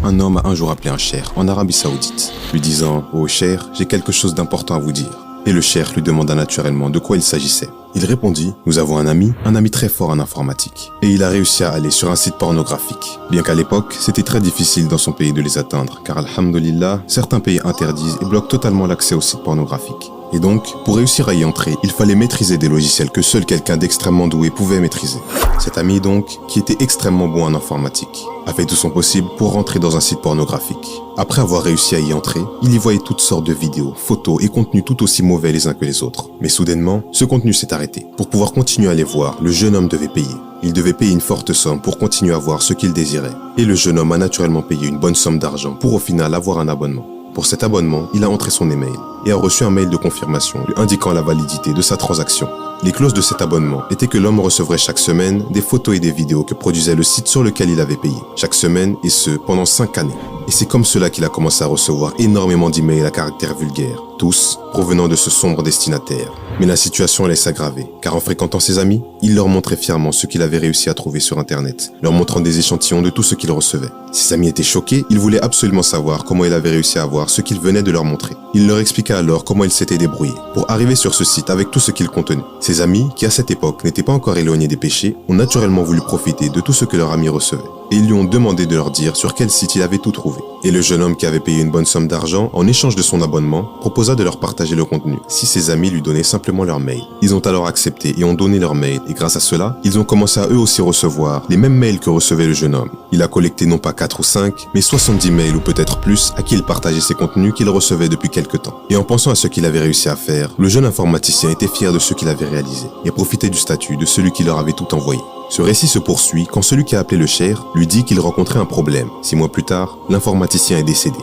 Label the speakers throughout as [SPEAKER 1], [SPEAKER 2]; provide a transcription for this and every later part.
[SPEAKER 1] un homme a un jour appelé un cheikh en Arabie Saoudite, lui disant « Oh cheikh, j'ai quelque chose d'important à vous dire ». Et le cheikh lui demanda naturellement de quoi il s'agissait. Il répondit « Nous avons un ami très fort en informatique. Et il a réussi à aller sur un site pornographique. Bien qu'à l'époque, c'était très difficile dans son pays de les atteindre, car alhamdoulilah, certains pays interdisent et bloquent totalement l'accès aux sites pornographiques. Et donc, pour réussir à y entrer, il fallait maîtriser des logiciels que seul quelqu'un d'extrêmement doué pouvait maîtriser. Cet ami donc, qui était extrêmement bon en informatique, a fait tout son possible pour rentrer dans un site pornographique. Après avoir réussi à y entrer, il y voyait toutes sortes de vidéos, photos et contenus tout aussi mauvais les uns que les autres. Mais soudainement, ce contenu s'est arrêté. Pour pouvoir continuer à les voir, le jeune homme devait payer. Il devait payer une forte somme pour continuer à voir ce qu'il désirait. Et le jeune homme a naturellement payé une bonne somme d'argent pour au final avoir un abonnement. Pour cet abonnement, il a entré son email et a reçu un mail de confirmation lui indiquant la validité de sa transaction. Les clauses de cet abonnement étaient que l'homme recevrait chaque semaine des photos et des vidéos que produisait le site sur lequel il avait payé. Chaque semaine, et ce, pendant 5 années. Et c'est comme cela qu'il a commencé à recevoir énormément d'emails à caractère vulgaire, tous provenant de ce sombre destinataire. Mais la situation allait s'aggraver, car en fréquentant ses amis, il leur montrait fièrement ce qu'il avait réussi à trouver sur Internet, leur montrant des échantillons de tout ce qu'il recevait. Ses amis étaient choqués, ils voulaient absolument savoir comment il avait réussi à avoir ce qu'il venait de leur montrer. Il leur expliqua alors comment il s'était débrouillé pour arriver sur ce site avec tout ce qu'il contenait. Ses amis, qui à cette époque n'étaient pas encore éloignés des péchés, ont naturellement voulu profiter de tout ce que leur ami recevait. Et ils lui ont demandé de leur dire sur quel site il avait tout trouvé. Et le jeune homme qui avait payé une bonne somme d'argent en échange de son abonnement proposa de leur partager le contenu si ses amis lui donnaient simplement leur mail. Ils ont alors accepté et ont donné leur mail et grâce à cela, ils ont commencé à eux aussi recevoir les mêmes mails que recevait le jeune homme. Il a collecté non pas 4 ou 5, mais 70 mails ou peut-être plus à qui il partageait ces contenus qu'il recevait depuis quelque temps. Et en pensant à ce qu'il avait réussi à faire, le jeune informaticien était fier de ce qu'il avait réalisé et profitait du statut de celui qui leur avait tout envoyé. Ce récit se poursuit quand celui qui a appelé le cheikh lui dit qu'il rencontrait un problème. 6 mois plus tard, l'informaticien est décédé.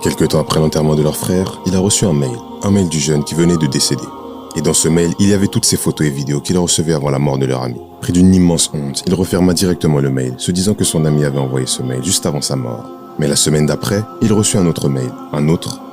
[SPEAKER 1] Quelque temps après l'enterrement de leur frère, il a reçu un mail du jeune qui venait de décéder. Et dans ce mail, il y avait toutes ces photos et vidéos qu'il recevait avant la mort de leur ami. Pris d'une immense honte, il referma directement le mail, se disant que son ami avait envoyé ce mail juste avant sa mort. Mais la semaine d'après, il reçut un autre mail,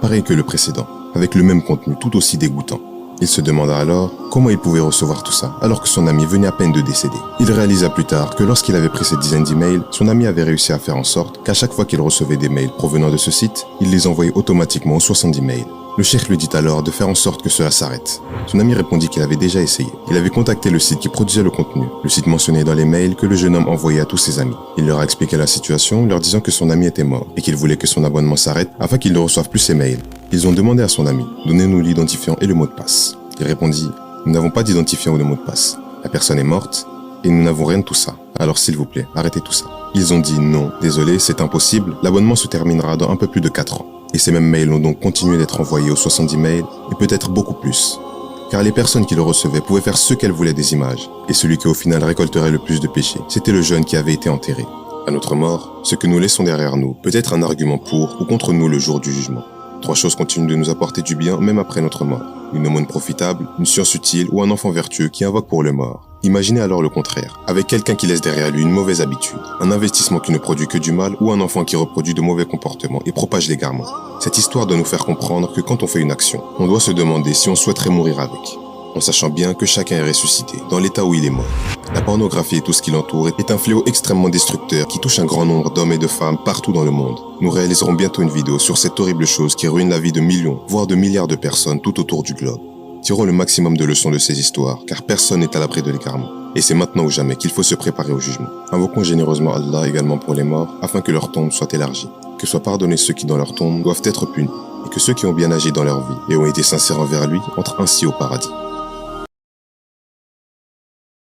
[SPEAKER 1] pareil que le précédent, avec le même contenu tout aussi dégoûtant. Il se demanda alors comment il pouvait recevoir tout ça alors que son ami venait à peine de décéder. Il réalisa plus tard que lorsqu'il avait pris cette dizaine d'emails, son ami avait réussi à faire en sorte qu'à chaque fois qu'il recevait des mails provenant de ce site, il les envoyait automatiquement aux 70 mails. Le cheikh lui dit alors de faire en sorte que cela s'arrête. Son ami répondit qu'il avait déjà essayé. Il avait contacté le site qui produisait le contenu. Le site mentionnait dans les mails que le jeune homme envoyait à tous ses amis. Il leur a expliqué la situation, leur disant que son ami était mort et qu'il voulait que son abonnement s'arrête afin qu'il ne reçoive plus ses mails. Ils ont demandé à son ami « Donnez-nous l'identifiant et le mot de passe ». Il répondit « Nous n'avons pas d'identifiant ou de mot de passe. La personne est morte et nous n'avons rien de tout ça. Alors s'il vous plaît, arrêtez tout ça. » Ils ont dit « Non, désolé, c'est impossible. L'abonnement se terminera dans un peu plus de 4 ans. » Et ces mêmes mails ont donc continué d'être envoyés aux 70 mails et peut-être beaucoup plus. Car les personnes qui le recevaient pouvaient faire ce qu'elles voulaient des images. Et celui qui au final récolterait le plus de péchés, c'était le jeune qui avait été enterré. À notre mort, ce que nous laissons derrière nous peut être un argument pour ou contre nous le jour du jugement. 3 choses continuent de nous apporter du bien même après notre mort. Une aumône profitable, une science utile ou un enfant vertueux qui invoque pour le mort. Imaginez alors le contraire, avec quelqu'un qui laisse derrière lui une mauvaise habitude, un investissement qui ne produit que du mal ou un enfant qui reproduit de mauvais comportements et propage l'égarement. Cette histoire doit nous faire comprendre que quand on fait une action, on doit se demander si on souhaiterait mourir avec, en sachant bien que chacun est ressuscité dans l'état où il est mort. La pornographie et tout ce qui l'entoure est un fléau extrêmement destructeur qui touche un grand nombre d'hommes et de femmes partout dans le monde. Nous réaliserons bientôt une vidéo sur cette horrible chose qui ruine la vie de millions, voire de milliards de personnes tout autour du globe. Tirons le maximum de leçons de ces histoires, car personne n'est à l'abri de l'égarement. Et c'est maintenant ou jamais qu'il faut se préparer au jugement. Invoquons généreusement Allah également pour les morts, afin que leur tombe soit élargie, que soient pardonnés ceux qui dans leur tombe doivent être punis, et que ceux qui ont bien agi dans leur vie et ont été sincères envers lui entrent ainsi au paradis.